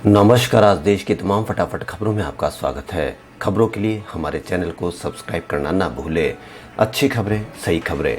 नमस्कार। आज देश की तमाम फटाफट खबरों में आपका स्वागत है। खबरों के लिए हमारे चैनल को सब्सक्राइब करना ना भूलें। अच्छी खबरें, सही खबरें।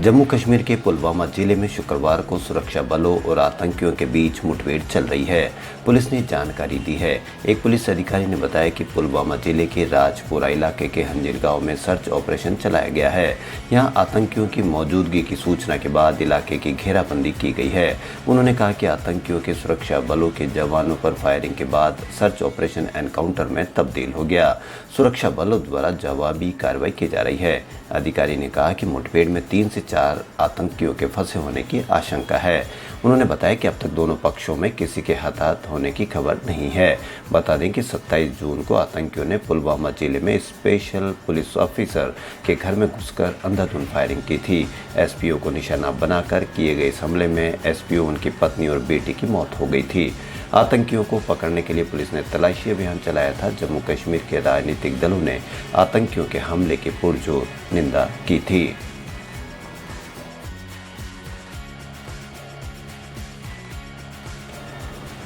जम्मू कश्मीर के पुलवामा जिले में शुक्रवार को सुरक्षा बलों और आतंकियों के बीच मुठभेड़ चल रही है। पुलिस ने जानकारी दी है। एक पुलिस अधिकारी ने बताया कि पुलवामा जिले के राजपुरा इलाके के हंजीर गांव में सर्च ऑपरेशन चलाया गया है। यहां आतंकियों की मौजूदगी की सूचना के बाद इलाके की घेराबंदी की गई है। उन्होंने कहा कि आतंकियों के सुरक्षा बलों के जवानों पर फायरिंग के बाद सर्च ऑपरेशन एनकाउंटर में तब्दील हो गया। सुरक्षा बलों द्वारा जवाबी कार्रवाई की जा रही है। अधिकारी ने कहा कि मुठभेड़ में 3 से 4 आतंकियों के फंसे होने की आशंका है। उन्होंने बताया कि अब तक दोनों पक्षों में किसी के हताहत होने की खबर नहीं है। बता दें कि 27 जून को आतंकियों ने पुलवामा जिले में स्पेशल पुलिस ऑफिसर के घर में घुसकर अंधाधुंध फायरिंग की थी। एसपीओ को निशाना बनाकर किए गए इस हमले में एसपीओ, उनकी पत्नी और बेटी की मौत हो गई थी। आतंकियों को पकड़ने के लिए पुलिस ने तलाशी अभियान चलाया था। जम्मू कश्मीर के राजनीतिक दलों ने आतंकियों के हमले की पुरजोर निंदा की थी।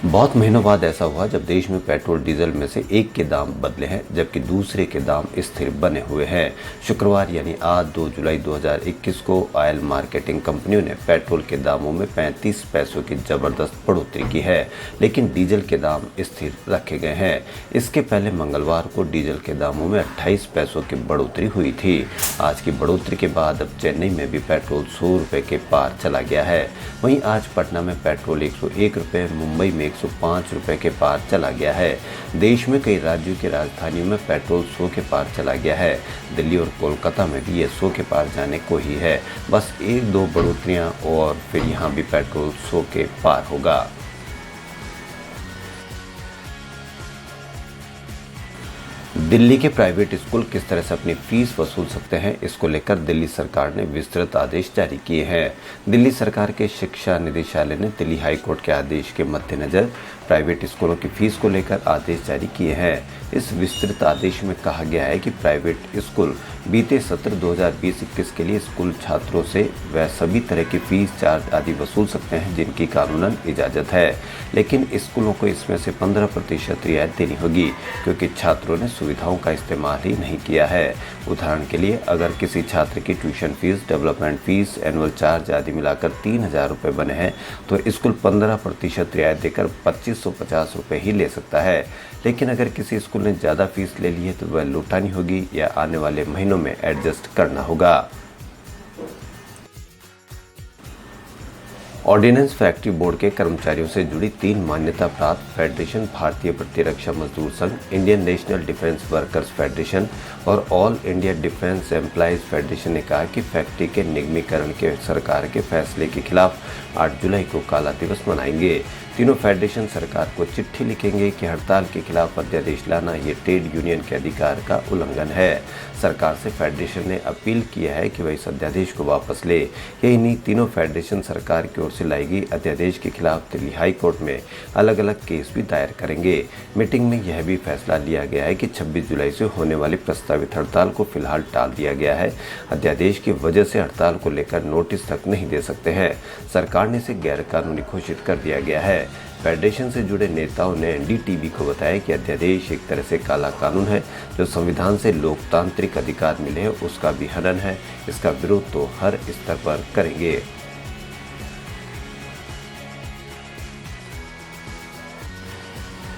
बहुत महीनों बाद ऐसा हुआ जब देश में पेट्रोल डीजल में से एक के दाम बदले हैं, जबकि दूसरे के दाम स्थिर बने हुए हैं। शुक्रवार यानी आज 2 जुलाई 2021 को ऑयल मार्केटिंग कंपनियों ने पेट्रोल के दामों में 35 पैसों की जबरदस्त बढ़ोतरी की है, लेकिन डीजल के दाम स्थिर रखे गए हैं। इसके पहले मंगलवार को डीजल के दामों में 28 पैसों की बढ़ोतरी हुई थी। आज की बढ़ोतरी के बाद अब चेन्नई में भी पेट्रोल 100 रुपये के पार चला गया है। वहीं आज पटना में पेट्रोल 101 रुपये, मुंबई में 105 रुपये के पार चला गया है। देश में कई राज्यों की राजधानियों में पेट्रोल 100 के पार चला गया है। दिल्ली और कोलकाता में भी ये 100 के पार जाने को ही है। बस 1-2 बढ़ोतरियां और फिर यहाँ भी पेट्रोल 100 के पार होगा। दिल्ली के प्राइवेट स्कूल किस तरह से अपनी फीस वसूल सकते हैं, इसको लेकर दिल्ली सरकार ने विस्तृत आदेश जारी किए हैं। दिल्ली सरकार के शिक्षा निदेशालय ने दिल्ली हाई कोर्ट के आदेश के मद्देनजर प्राइवेट स्कूलों की फीस को लेकर आदेश जारी किए हैं। इस विस्तृत आदेश में कहा गया है कि प्राइवेट स्कूल बीते सत्र 2020-21 के लिए स्कूल छात्रों से वह सभी तरह की फीस, चार्ज आदि वसूल सकते हैं जिनकी कानूनन इजाज़त है, लेकिन स्कूलों को इसमें से 15% रियायत देनी होगी क्योंकि छात्रों ने सुविधाओं का इस्तेमाल ही नहीं किया है। उदाहरण के लिए अगर किसी छात्र की tuition fees, development fees, annual charge आदि मिलाकर 3000 रुपये बने हैं तो स्कूल 15% रियायत देकर 2550 रुपये ही ले सकता है। लेकिन अगर किसी स्कूल ने ज़्यादा फीस ले ली है तो वह लौटानी होगी या आने वाले महीनों में एडजस्ट करना होगा। ऑर्डिनेंस फैक्ट्री बोर्ड के कर्मचारियों से जुड़ी 3 मान्यता प्राप्त फेडरेशन, भारतीय प्रतिरक्षा मजदूर संघ, Indian national defence workers federation और all India defence employees federation ने कहा कि फैक्ट्री के निगमीकरण के सरकार के फैसले के खिलाफ 8 जुलाई को काला दिवस मनाएंगे। तीनों फेडरेशन सरकार को चिट्ठी लिखेंगे कि हड़ताल के खिलाफ अध्यादेश लाना ये ट्रेड यूनियन के अधिकार का उल्लंघन है। सरकार से फेडरेशन ने अपील किया है कि वह इस अध्यादेश को वापस ले। यही नहीं, तीनों फेडरेशन सरकार की ओर से लाई गई अध्यादेश के खिलाफ दिल्ली हाई कोर्ट में अलग अलग केस भी दायर करेंगे। मीटिंग में यह भी फैसला लिया गया है कि 26 जुलाई से होने वाली प्रस्तावित हड़ताल को फिलहाल टाल दिया गया है। अध्यादेश की वजह से हड़ताल को लेकर नोटिस तक नहीं दे सकते हैं। सरकार ने इसे गैरकानूनी घोषित कर दिया गया है। फेडरेशन से जुड़े नेताओं ने एनडीटीवी को बताया कि अध्यादेश एक तरह से काला कानून है जो संविधान से लोकतांत्रिक अधिकार मिले हैं उसका भी हनन है। इसका विरोध तो हर स्तर पर करेंगे।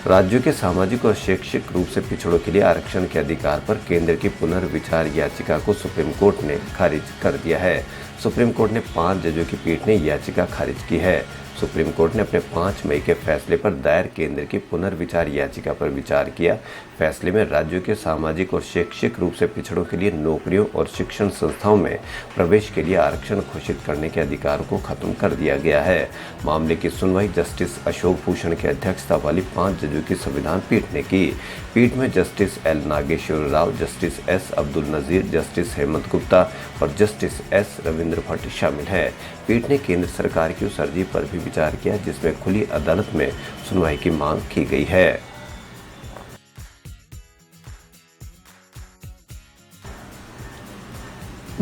राज्यों के सामाजिक और शैक्षिक रूप से पिछड़ों के लिए आरक्षण के अधिकार पर केंद्र की पुनर्विचार याचिका को सुप्रीम कोर्ट ने खारिज कर दिया है। सुप्रीम कोर्ट ने 5 जजों की पीठ ने याचिका खारिज की है। सुप्रीम कोर्ट ने अपने 5 मई के फैसले पर दायर केंद्र की पुनर्विचार याचिका पर विचार किया। फैसले में राज्यों के सामाजिक और शैक्षिक रूप से पिछड़ों के लिए नौकरियों और शिक्षण संस्थाओं में प्रवेश के लिए आरक्षण घोषित करने के अधिकार को खत्म कर दिया गया है। मामले की सुनवाई जस्टिस अशोक भूषण की अध्यक्षता वाली 5 जजों की संविधान पीठ ने की। पीठ में justice L Nageswara Rao, justice S Abdul Nazeer, justice Hemant Gupta और जस्टिस एस रविंद्र भट्ट शामिल हैं। पीठ ने केंद्र सरकार की उस अर्जी पर भी विचार किया जिसमें खुली अदालत में सुनवाई की मांग की गई है।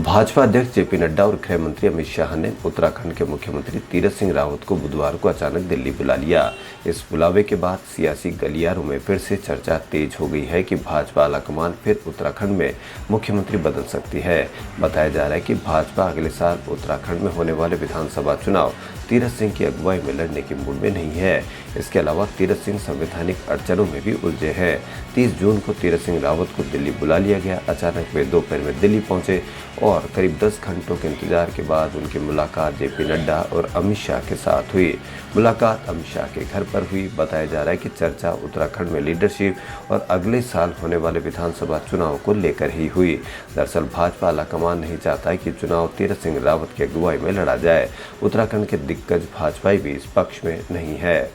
भाजपा अध्यक्ष जेपी नड्डा और गृह मंत्री अमित शाह ने उत्तराखंड के मुख्यमंत्री तीरथ सिंह रावत को बुधवार को अचानक दिल्ली बुला लिया। इस बुलावे के बाद सियासी गलियारों में फिर से चर्चा तेज हो गई है कि भाजपा आलाकमान फिर उत्तराखंड में मुख्यमंत्री बदल सकती है। बताया जा रहा है कि भाजपा अगले साल उत्तराखंड में होने वाले विधानसभा चुनाव तीरथ सिंह की अगुवाई में लड़ने के मूड में नहीं है। इसके अलावा तीरथ सिंह संवैधानिक अड़चनों में भी उलझे हैं। 30 जून को तीरथ सिंह रावत को दिल्ली बुला लिया गया। अचानक वे दोपहर में दिल्ली पहुंचे और करीब 10 घंटों के इंतजार के बाद उनकी मुलाकात जेपी नड्डा और अमित शाह के साथ हुई। मुलाकात अमित शाह के घर पर हुई। बताया जा रहा है कि चर्चा उत्तराखंड में लीडरशिप और अगले साल होने वाले विधानसभा चुनाव को लेकर ही हुई। दरअसल भाजपा आलाकमान नहीं चाहता है कि चुनाव तीरथ सिंह रावत की अगुवाई में लड़ा जाए। उत्तराखंड के दिग्गज भाजपाई भी इस पक्ष में नहीं है।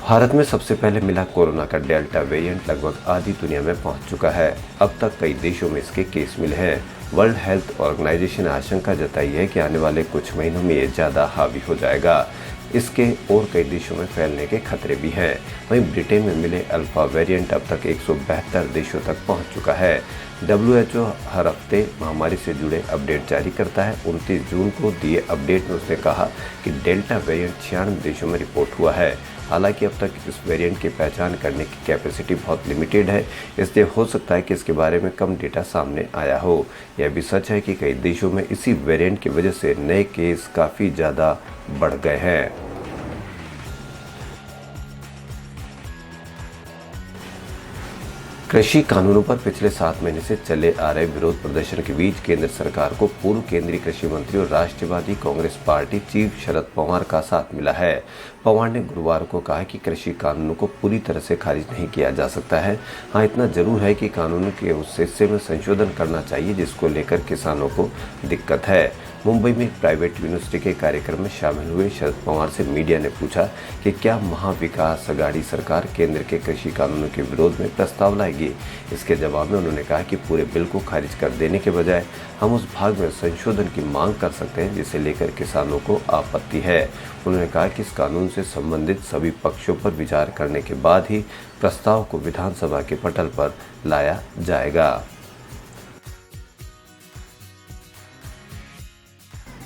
भारत में सबसे पहले मिला कोरोना का डेल्टा वेरिएंट लगभग आधी दुनिया में पहुंच चुका है। अब तक कई देशों में इसके केस मिले हैं। वर्ल्ड हेल्थ ऑर्गेनाइजेशन आशंका जताई है कि आने वाले कुछ महीनों में ये ज़्यादा हावी हो जाएगा। इसके और कई देशों में फैलने के खतरे भी हैं। वहीं ब्रिटेन में मिले अल्फा वेरिएंट अब तक 172 देशों तक पहुंच चुका है। WHO हर हफ्ते महामारी से जुड़े अपडेट जारी करता है। 29 जून को दिए अपडेट में उसने कहा कि डेल्टा वेरिएंट 96 देशों में रिपोर्ट हुआ है। हालांकि अब तक इस वेरिएंट की पहचान करने की कैपेसिटी बहुत लिमिटेड है, इसलिए हो सकता है कि इसके बारे में कम डेटा सामने आया हो। यह भी सच है कि कई देशों में इसी वेरिएंट की वजह से नए केस काफ़ी ज़्यादा बढ़ गए हैं। कृषि कानूनों पर पिछले 7 महीने से चले आ रहे विरोध प्रदर्शन के बीच केंद्र सरकार को पूर्व केंद्रीय कृषि मंत्री और राष्ट्रवादी कांग्रेस पार्टी चीफ शरद पवार का साथ मिला है। पवार ने गुरुवार को कहा कि कृषि कानूनों को पूरी तरह से खारिज नहीं किया जा सकता है। हाँ, इतना जरूर है कि कानून के उस हिस्से में संशोधन करना चाहिए जिसको लेकर किसानों को दिक्कत है। मुंबई में एक प्राइवेट यूनिवर्सिटी के कार्यक्रम में शामिल हुए शरद पवार से मीडिया ने पूछा कि क्या महाविकास अघाड़ी सरकार केंद्र के कृषि कानूनों के विरोध में प्रस्ताव लाएगी। इसके जवाब में उन्होंने कहा कि पूरे बिल को खारिज कर देने के बजाय हम उस भाग में संशोधन की मांग कर सकते हैं जिसे लेकर किसानों को आपत्ति है। उन्होंने कहा कि इस कानून से संबंधित सभी पक्षों पर विचार करने के बाद ही प्रस्ताव को विधानसभा के पटल पर लाया जाएगा।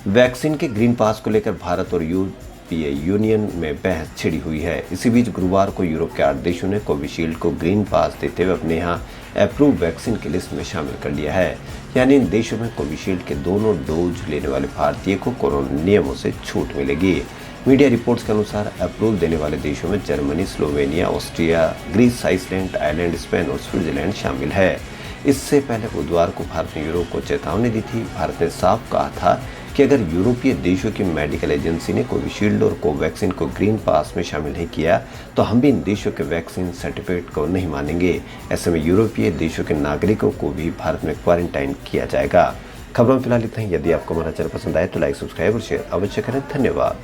वैक्सीन के ग्रीन पास को लेकर भारत और यूरोपीय यूनियन में बहस छिड़ी हुई है। इसी बीच गुरुवार को यूरोप के 8 देशों ने कोविशील्ड को ग्रीन पास देते हुए अपने यहाँ अप्रूव वैक्सीन की लिस्ट में शामिल कर लिया है। यानी इन देशों में कोविशील्ड के दोनों डोज लेने वाले भारतीय को कोरोना नियमों से छूट मिलेगी। मीडिया रिपोर्ट्स के अनुसार अप्रूव देने वाले देशों में Germany, Slovenia, Austria, Greece, Iceland, Ireland, Spain और स्विट्जरलैंड शामिल है। इससे पहले बुधवार को भारत ने यूरोप को चेतावनी दी थी। भारत ने साफ कहा था कि अगर यूरोपीय देशों की मेडिकल एजेंसी ने कोविशील्ड और कोवैक्सीन को ग्रीन पास में शामिल नहीं किया तो हम भी इन देशों के वैक्सीन सर्टिफिकेट को नहीं मानेंगे। ऐसे में यूरोपीय देशों के नागरिकों को भी भारत में क्वारंटाइन किया जाएगा। खबरों में फिलहाल इतना ही। यदि आपको हमारा चैनल पसंद आए तो लाइक, सब्सक्राइब और शेयर अवश्य करें। धन्यवाद।